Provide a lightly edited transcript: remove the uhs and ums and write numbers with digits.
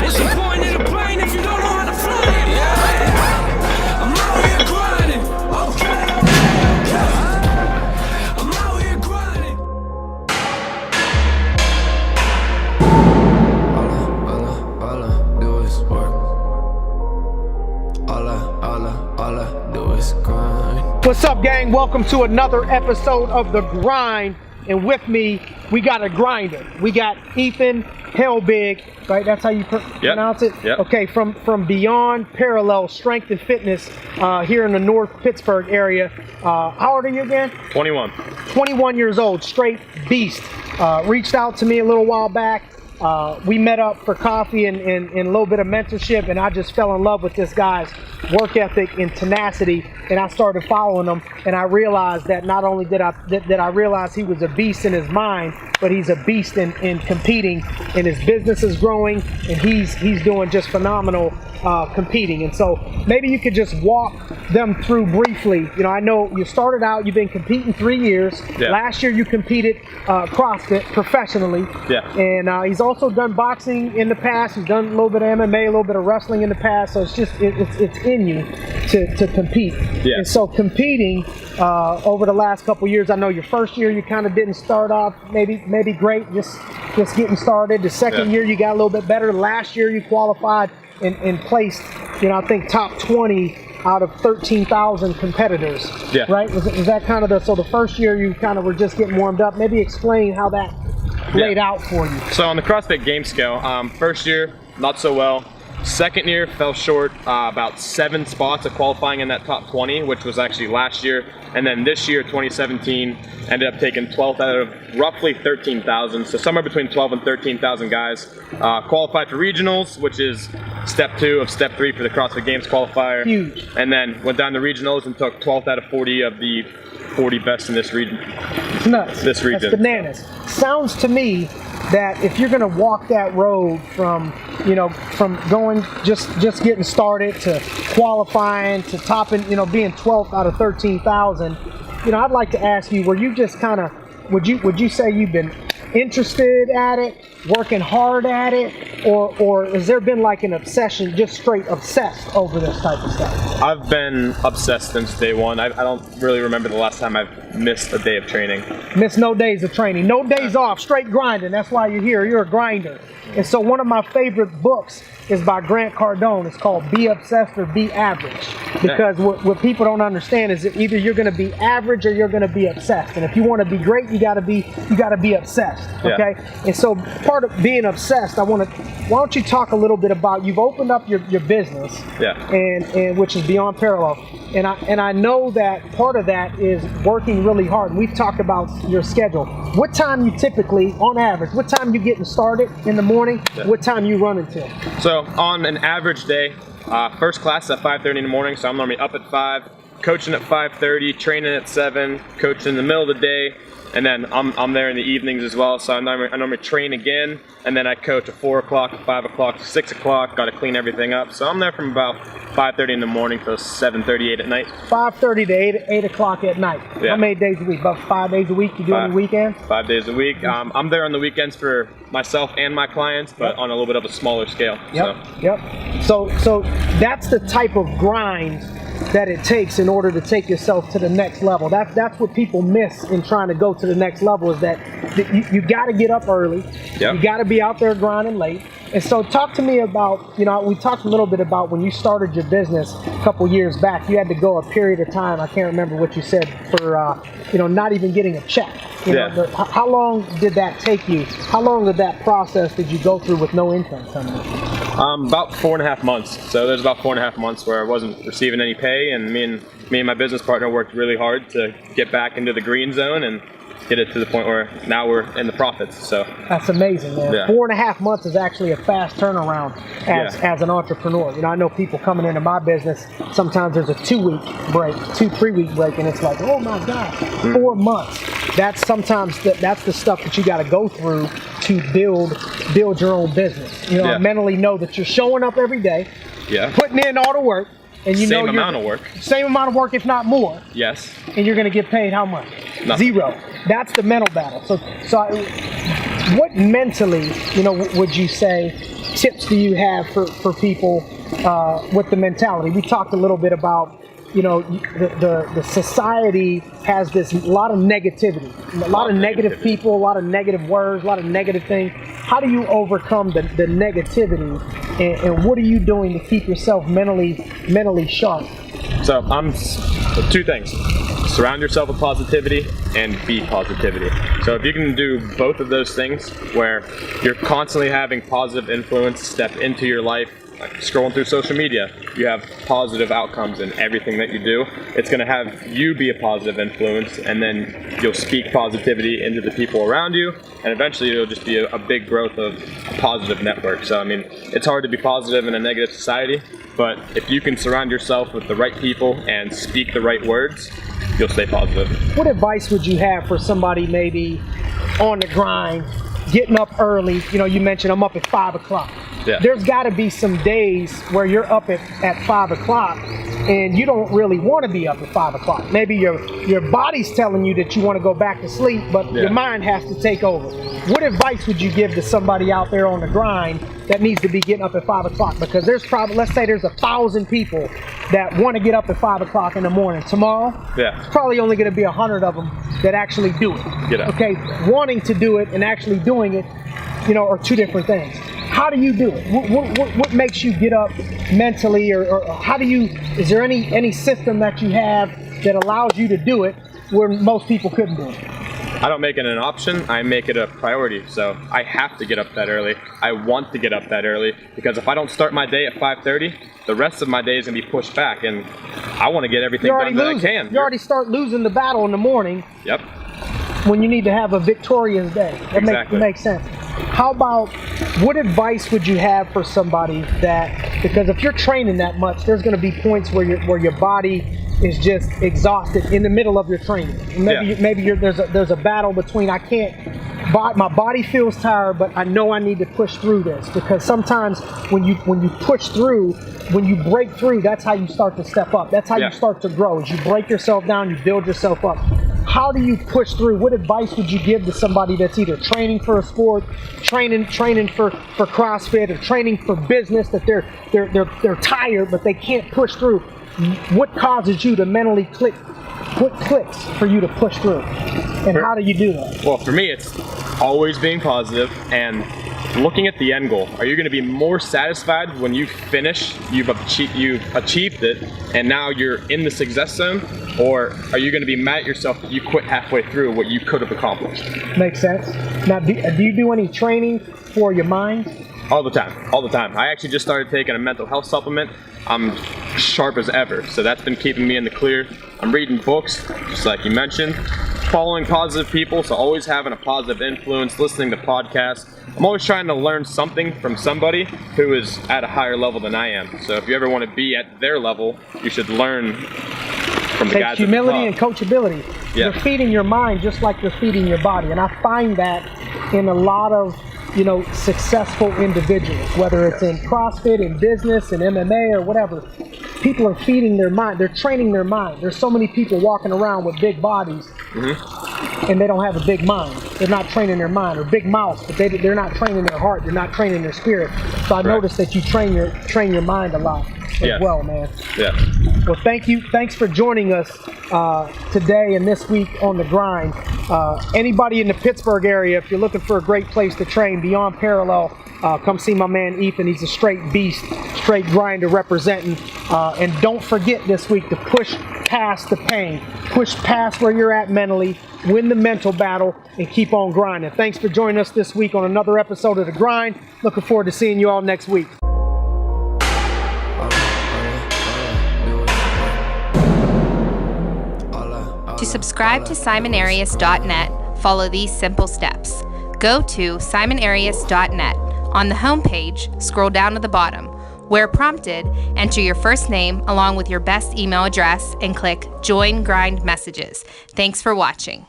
What's the point of the plane if you don't know how to fly it? Yeah. I'm out here grinding. Okay. Yeah. I'm out here grinding. All I do is work. All I do is grind. What's up, gang? Welcome to another episode of The Grind. And with me, we got a grinder. We got Ethan Helbig, right? That's how you pronounce it? Yep. Okay, from Beyond Parallel Strength and Fitness here in the North Pittsburgh area. How old are you again? 21. 21 years old, straight beast. Reached out to me a little while back. We met up for coffee and a little bit of mentorship, and I just fell in love with this guy's work ethic and tenacity, and I started following him, and I realized that not only did I realize he was a beast in his mind, but he's a beast in competing, and his business is growing, and he's doing just phenomenal competing. And so maybe you could just walk them through briefly. You know, I know you started out, you've been competing 3 years. Yeah. Last year you competed CrossFit professionally. Yeah. And he's also done boxing in the past. He's done a little bit of MMA, a little bit of wrestling in the past. So it's just, it's in you to compete. Yeah. And so competing over the last couple years, I know your first year you kind of didn't start off maybe great, just getting started. The second year you got a little bit better. Last year you qualified and placed, you know, I think top 20 out of 13,000 competitors. Yeah. Right? Was that kind of so the first year you kind of were just getting warmed up? Maybe explain how that laid out for you. So on the CrossFit game scale, first year, not so well. Second year, fell short about 7 spots of qualifying in that top 20, which was actually last year. And then this year, 2017, ended up taking 12th out of roughly 13,000. So somewhere between 12 and 13,000 guys qualified for regionals, which is step 2 of step 3 for the CrossFit Games qualifier. Huge. And then went down to regionals and took 12th out of 40 of the 40 best in this region. It's nuts. This region. That's bananas. Sounds to me that if you're going to walk that road from going just getting started to qualifying to topping, being 12th out of 13,000, I'd like to ask you, were you just kind of, would you say you've been interested at it, working hard at it, or has there been like an obsession, just straight obsessed over this type of stuff? I've been obsessed since day one. I don't really remember the last time I've missed a day of training. Missed no days of training, no days off, straight grinding. That's why you're here. You're a grinder. And so one of my favorite books is by Grant Cardone. It's called Be Obsessed or Be Average. Because what people don't understand is that either you're going to be average or you're going to be obsessed. And if you want to be great, you got to be obsessed. Okay. Yeah. And so part of being obsessed, why don't you talk a little bit about, you've opened up your business. Yeah. And which is Beyond Parallel. And I know that part of that is working really hard. And we've talked about your schedule. What time you typically, on average, what time you getting started in the morning? Yeah. What time you running till? So on an average day, first class at 5:30 in the morning, so I'm normally up at 5, coaching at 5:30, training at 7, coaching in the middle of the day, and then I'm there in the evenings as well. So I normally train again, and then I coach at 4 o'clock, 5 o'clock, 6 o'clock. Got to clean everything up. So I'm there from about 5:30 in the morning till 7:38 at night. 5:30 to 8 o'clock at night. Yeah. How many days a week? About 5 days a week? You do on the weekends? 5 days a week. I'm there on the weekends for myself and my clients, but on a little bit of a smaller scale. Yep. So that's the type of grind that it takes in order to take yourself to the next level. That's what people miss in trying to go to the next level, is that you got to get up early. Yep. You got to be out there grinding late. And so talk to me about, we talked a little bit about when you started your business a couple years back, you had to go a period of time, I can't remember what you said, for, not even getting a check. How long did that take you? How long of that process did you go through with no income coming in? About 4.5 months. So there's about 4.5 months where I wasn't receiving any pay, and me and my business partner worked really hard to get back into the green zone and get it to the point where now we're in the profits. So that's amazing, man. Yeah. 4.5 months is actually a fast turnaround as an entrepreneur. I know people coming into my business, sometimes there's a 2-week break, 3-week break, and it's like, oh my God, 4 months. That's sometimes that's the stuff that you got to go through to build your own business. Mentally know that you're showing up every day, putting in all the work, and same amount of work. Same amount of work, if not more. Yes. And you're going to get paid how much? Nothing. 0. That's the mental battle. So what mentally, would you say tips do you have for people with the mentality? We talked a little bit about, you know, the society has this lot of negativity, a lot of negative people, a lot of negative words, a lot of negative things. How do you overcome the negativity, and what are you doing to keep yourself mentally sharp? So two things. Surround yourself with positivity and be positivity. So if you can do both of those things, where you're constantly having positive influence step into your life, like scrolling through social media, you have positive outcomes in everything that you do. It's going to have you be a positive influence, and then you'll speak positivity into the people around you, and eventually it'll just be a big growth of a positive network. So I mean, it's hard to be positive in a negative society, but if you can surround yourself with the right people and speak the right words, you'll stay positive. What advice would you have for somebody maybe on the grind, getting up early? You know, you mentioned I'm up at 5 o'clock. Yeah. There's got to be some days where you're up at 5 o'clock and you don't really want to be up at 5 o'clock. Maybe your body's telling you that you want to go back to sleep, but your mind has to take over. What advice would you give to somebody out there on the grind that needs to be getting up at 5 o'clock? Because there's probably, let's say there's 1,000 people that want to get up at 5 o'clock in the morning. Tomorrow, it's probably only going to be 100 of them that actually do it. Get up. Okay, wanting to do it and actually doing it, you know, are two different things. How do you do it? What makes you get up mentally, or how do you, is there any system that you have that allows you to do it where most people couldn't do it? I don't make it an option, I make it a priority. So I have to get up that early. I want to get up that early, because if I don't start my day at 5:30, the rest of my day is going to be pushed back, and I want to get everything done that I can. You already start losing the battle in the morning. Yep. When you need to have a victorious day. That makes sense. How about, what advice would you have for somebody that, because if you're training that much, there's going to be points where your body is just exhausted in the middle of your training. Maybe there's a battle between, my body feels tired, but I know I need to push through this, because sometimes when you push through, when you break through, that's how you start to step up. That's how you start to grow. As you break yourself down, you build yourself up. How do you push through? What advice would you give to somebody that's either training for a sport, training for CrossFit, or training for business, that they're tired but they can't push through? What causes you to mentally click? What clicks for you to push through? And how do you do that? Well, for me, it's always being positive and looking at the end goal. Are you going to be more satisfied when you finish, you've achieved it, and now you're in the success zone? Or are you going to be mad at yourself that you quit halfway through what you could have accomplished? Makes sense. Now, do you do any training for your mind? All the time. I actually just started taking a mental health supplement. I'm sharp as ever, so that's been keeping me in the clear. I'm reading books, just like you mentioned, following positive people, so always having a positive influence, listening to podcasts. I'm always trying to learn something from somebody who is at a higher level than I am. So if you ever want to be at their level, you should learn from the guys at the top. Humility and coachability. Yeah. You're feeding your mind just like you're feeding your body, and I find that in a lot of successful individuals, whether it's in CrossFit, in business, in MMA, or whatever. People are feeding their mind. They're training their mind. There's so many people walking around with big bodies, and they don't have a big mind. They're not training their mind, or big mouths, but they're not training their heart. They're not training their spirit. So I noticed that you train your mind a lot as well, man. Yeah. Well, thank you. Thanks for joining us today and this week on The Grind. Anybody in the Pittsburgh area, if you're looking for a great place to train, Beyond Parallel, come see my man Ethan. He's a straight beast, straight grinder representing. And don't forget this week to push past the pain, push past where you're at mentally, win the mental battle, and keep on grinding. Thanks for joining us this week on another episode of The Grind. Looking forward to seeing you all next week. To subscribe to SimonArias.net, follow these simple steps. Go to SimonArias.net. On the homepage, scroll down to the bottom. Where prompted, enter your first name along with your best email address and click Join Grind Messages. Thanks for watching.